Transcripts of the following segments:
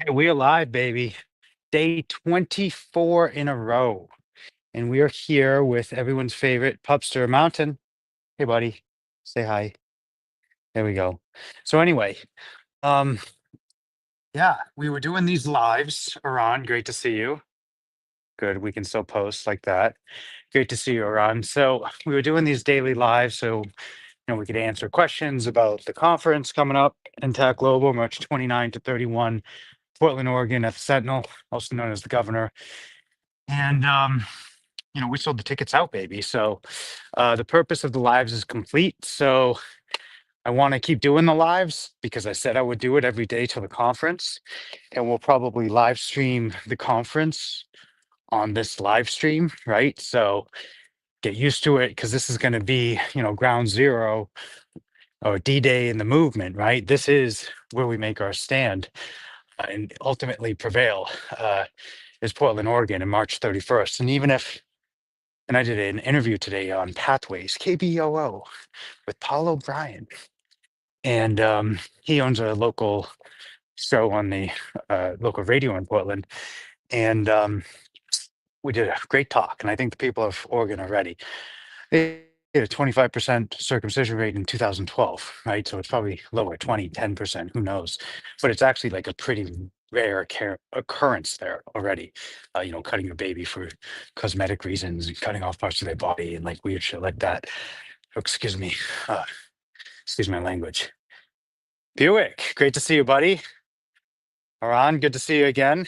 Okay, we are live, baby. Day 24 in a row. And we are here with everyone's favorite pupster, Mountain. Hey, buddy. Say hi. There we go. So anyway, um, yeah, we were doing these lives. Iran, great to see you. Good, we can still post like that. Great to see you, Iran. So we were doing these daily lives so we could answer questions about the conference coming up in Tech Global, March 29 to 31, Portland, Oregon, at the Sentinel, also known as the Governor. And we sold the tickets out, baby. So the purpose of the lives is complete. So I want to keep doing the lives because I said I would do it every day till the conference. And we'll probably live stream the conference on this live stream, right? So get used to it because this is going to be, ground zero or D-Day in the movement, right? This is where we make our stand and ultimately prevail. Is Portland, Oregon, on March 31st. And I did an interview today on Pathways, KBOO, with Paul O'Brien. And he owns a local show on the local radio in Portland. And we did a great talk. And I think the people of Oregon are ready. They had a 25% circumcision rate in 2012, right? So it's probably lower, 10%, who knows? But it's actually like a pretty rare occurrence there already. Cutting your baby for cosmetic reasons and cutting off parts of their body and like weird shit like that. Excuse me. Excuse my language. Buick, great to see you, buddy. Aran, good to see you again.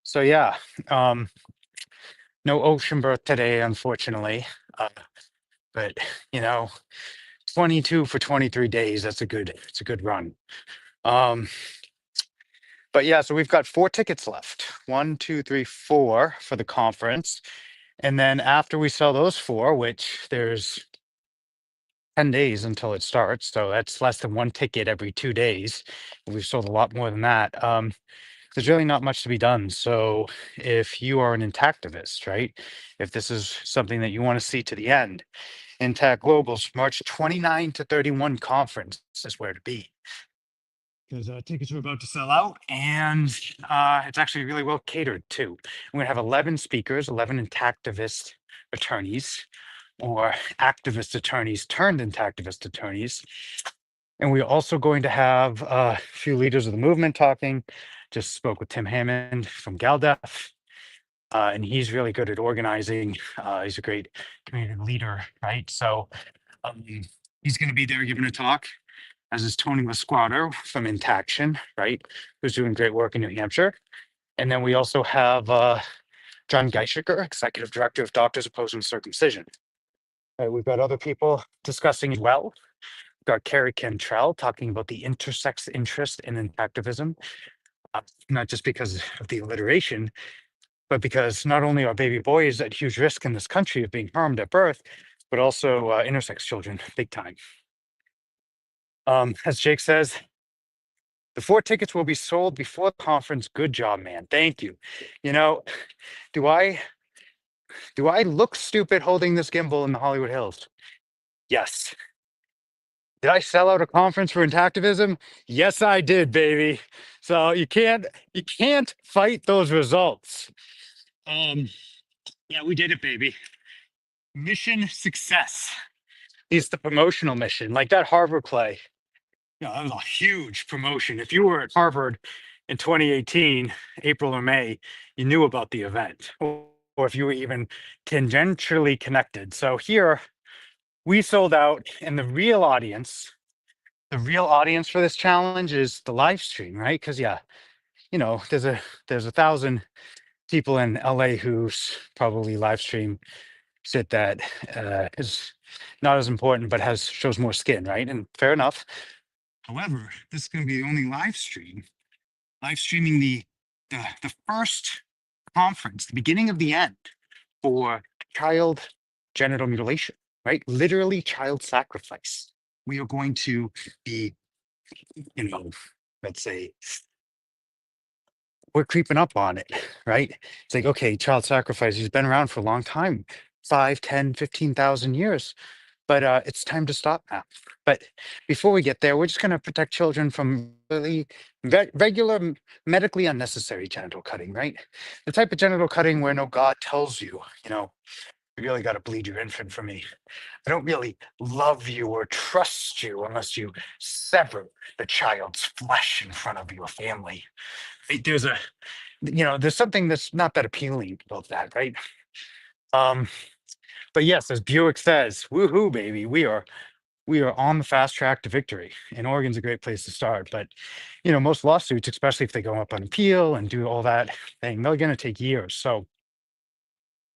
So yeah, no ocean birth today, unfortunately. But you know, 22 for 23 days. It's a good run. But yeah, so we've got 4 tickets left. 1, 2, 3, 4 for the conference. And then after we sell those 4, which there's 10 days until it starts, so that's less than 1 ticket every 2 days. We've sold a lot more than that. There's really not much to be done. So if you are an intactivist, right? If this is something that you want to see to the end, Intact Global's March 29 to 31 conference is where to be. Because tickets are about to sell out, and it's actually really well catered too. We're gonna have 11 speakers, 11 intactivist attorneys, or activist attorneys turned intactivist attorneys. And we're also going to have a few leaders of the movement talking. Just spoke with Tim Hammond from GalDef, and he's really good at organizing. He's a great community leader, right? So he's going to be there giving a talk, as is Tony Musquato from Intaction, right? Who's doing great work in New Hampshire. And then we also have John Geishiker, Executive Director of Doctors Opposing Circumcision. We've got other people discussing as well. We've got Carrie Cantrell talking about the intersex interest in intactivism, not just because of the alliteration, but because not only are baby boys at huge risk in this country of being harmed at birth, but also intersex children, big time. As Jake says, the 4 tickets will be sold before the conference. Good job, man. Thank you. Do I look stupid holding this gimbal in the Hollywood Hills? Yes. Did I sell out a conference for intactivism? Yes, I did, baby. So you can't fight those results. Yeah, we did it, baby. Mission success. It's the promotional mission, like that Harvard play. That was a huge promotion. If you were at Harvard in 2018, April or May, you knew about the event, or if you were even tangentially connected. So here, we sold out, and the real audience for this challenge is the live stream, right? Because there's 1,000 people in LA who's probably live stream shit that is not as important, but shows more skin, right? And fair enough. However, this is going to be the only live streaming the first conference, the beginning of the end for child genital mutilation, right? Literally child sacrifice. We are going to be, let's say, we're creeping up on it, right? It's like, okay, child sacrifice has been around for a long time, 5, 10, 15,000 years. but it's time to stop now. But before we get there, we're just going to protect children from really regular, medically unnecessary genital cutting, right? The type of genital cutting where no God tells you, you really got to bleed your infant for me. I don't really love you or trust you unless you sever the child's flesh in front of your family. Right? There's something that's not that appealing about that, right? Um, but yes, as Buick says, woohoo, baby, we are on the fast track to victory. And Oregon's a great place to start. But most lawsuits, especially if they go up on appeal and do all that thing, they're going to take years. So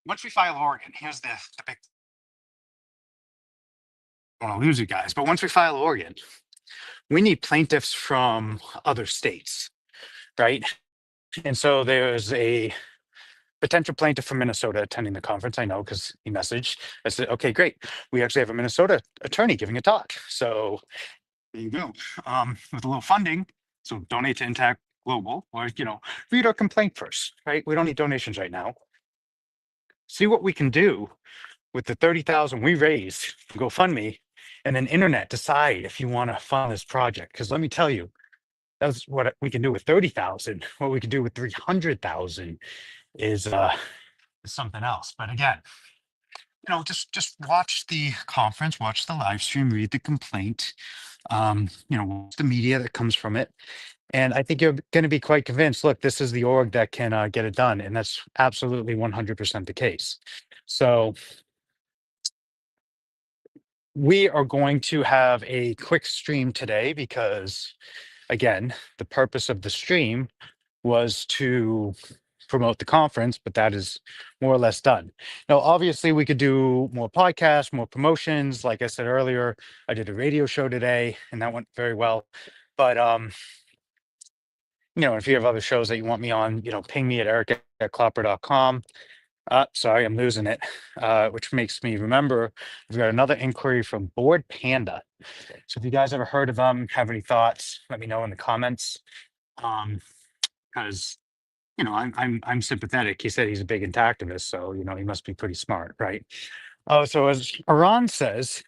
once we file Oregon, here's the big. I don't want to lose you guys, but once we file Oregon, we need plaintiffs from other states, right? And so there's a potential plaintiff from Minnesota attending the conference. I know because he messaged. I said, okay, great. We actually have a Minnesota attorney giving a talk. So there you go. With a little funding. So donate to Intact Global or, read our complaint first, right? We don't need donations right now. See what we can do with the 30,000 we raised, GoFundMe, and then internet decide if you want to fund this project. Because let me tell you, that's what we can do with 30,000. What we can do with 300,000 is something else. But again, just watch the conference, watch the live stream, read the complaint, watch the media that comes from it. And I think you're going to be quite convinced, look, this is the org that can get it done. And that's absolutely 100% the case. So we are going to have a quick stream today because, again, the purpose of the stream was to promote the conference, but that is more or less done. Now, obviously, we could do more podcasts, more promotions. Like I said earlier, I did a radio show today, and that went very well. But if you have other shows that you want me on, ping me at eric@klopper.com. Sorry, I'm losing it, which makes me remember we've got another inquiry from Board Panda. So if you guys ever heard of them, have any thoughts, let me know in the comments. Because I'm sympathetic. He said he's a big activist, so he must be pretty smart, right? Oh, so as Iran says,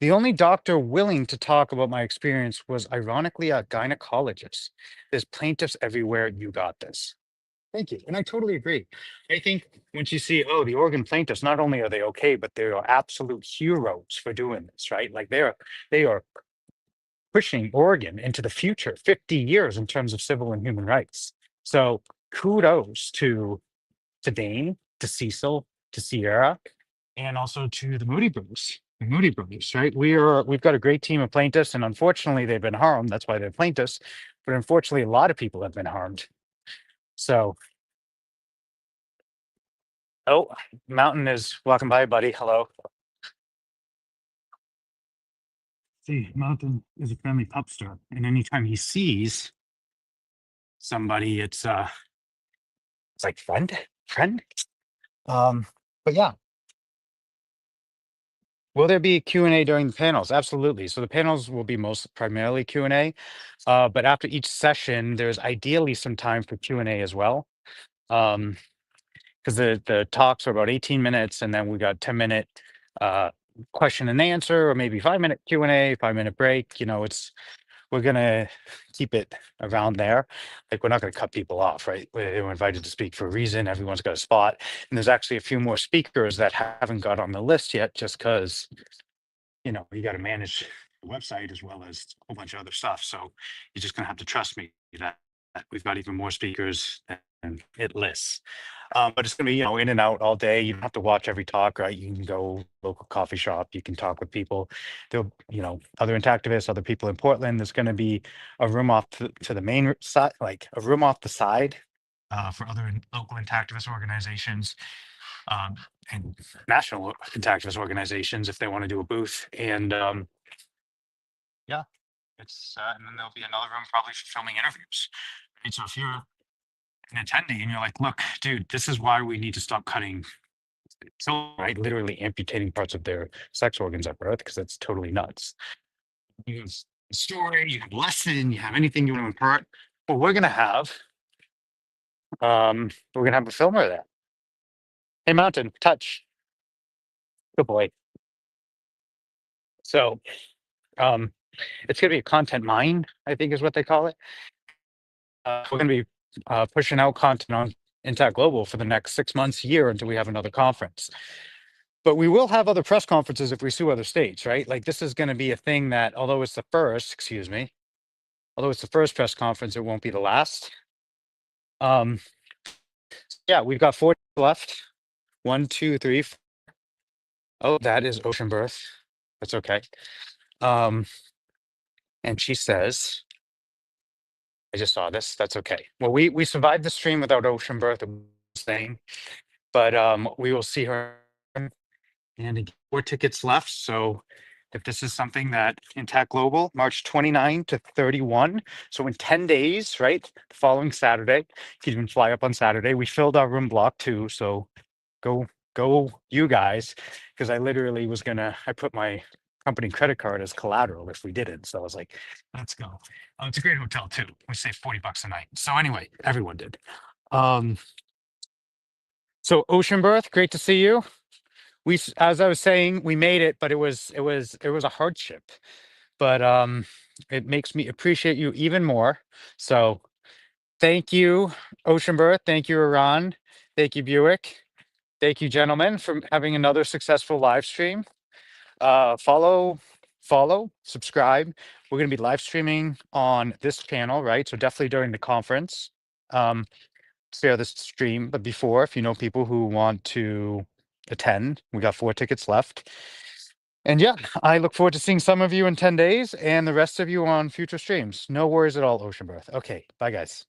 the only doctor willing to talk about my experience was ironically a gynecologist. There's plaintiffs everywhere. You got this. Thank you. And I totally agree. I think once you see, the Oregon plaintiffs, not only are they okay, but they are absolute heroes for doing this, right? Like they are pushing Oregon into the future, 50 years in terms of civil and human rights. So kudos to Dane, to Cecil, to Sierra, and also to the Moody Brothers. The Moody Brothers, right? We've got a great team of plaintiffs, and unfortunately they've been harmed. That's why they're plaintiffs. But unfortunately, a lot of people have been harmed. So Mountain is walking by, buddy. Hello. See, Mountain is a friendly pupster, and anytime he sees somebody, it's like friend. But yeah, will there be Q&A during the panels? Absolutely. So the panels will be most primarily Q&A, but after each session, there's ideally some time for Q&A as well. Because the talks are about 18 minutes, and then we got 10-minute question and answer, or maybe 5-minute Q&A, 5-minute break. We're gonna keep it around there. Like we're not gonna cut people off, right? We're invited to speak for a reason. Everyone's got a spot, and there's actually a few more speakers that haven't got on the list yet, just because you got to manage the website as well as a whole bunch of other stuff. So you're just gonna have to trust me that we've got even more speakers than it lists. But it's gonna be in and out all day. You don't have to watch every talk, right? You can go local coffee shop. You can talk with people. There'll other activists, other people in Portland. There's gonna be a room off to the main side, like a room off the side for other local activist organizations and national activist organizations if they want to do a booth. And yeah, and then there'll be another room probably for filming interviews. Right? So if you're an attendee and you're like, look, dude, this is why we need to stop cutting children, right? Literally amputating parts of their sex organs at birth, because that's totally nuts. You have a story, you have a lesson, you have anything you want to impart. Well, we're gonna have a filmer there. Hey, Mountain, touch. Good boy. So um, it's going to be a content mine, I think is what they call it. We're going to be pushing out content on Intact Global for the next 6 months, year until we have another conference. But we will have other press conferences if we sue other states, right? Like this is going to be a thing that, although it's the first, excuse me, although it's the first press conference, it won't be the last. Yeah, we've got 4 left. 1, 2, 3. Oh, that is Ocean Birth. That's okay. And she says, I just saw this. That's okay. Well, we survived the stream without Ocean Birth thing, but we will see her. And again, 4 tickets left. So if this is something that Intact Global, March 29 to 31. So in 10 days, right? The following Saturday, you can even fly up on Saturday. We filled our room block too. So go you guys, because I literally was gonna, I put my company credit card as collateral if we didn't. So I was like, let's go. It's a great hotel too. We saved $40 a night. So anyway, everyone did. So Ocean Birth, great to see you. As I was saying, we made it, but it was a hardship. But it makes me appreciate you even more. So thank you, Ocean Birth. Thank you, Iran. Thank you, Buick. Thank you, gentlemen, for having another successful live stream. Follow, subscribe. We're going to be live streaming on this channel, right? So definitely during the conference, share this stream. But before, if you know people who want to attend, we got 4 tickets left. And yeah, I look forward to seeing some of you in 10 days and the rest of you on future streams. No worries at all, Ocean Birth. Okay, bye guys.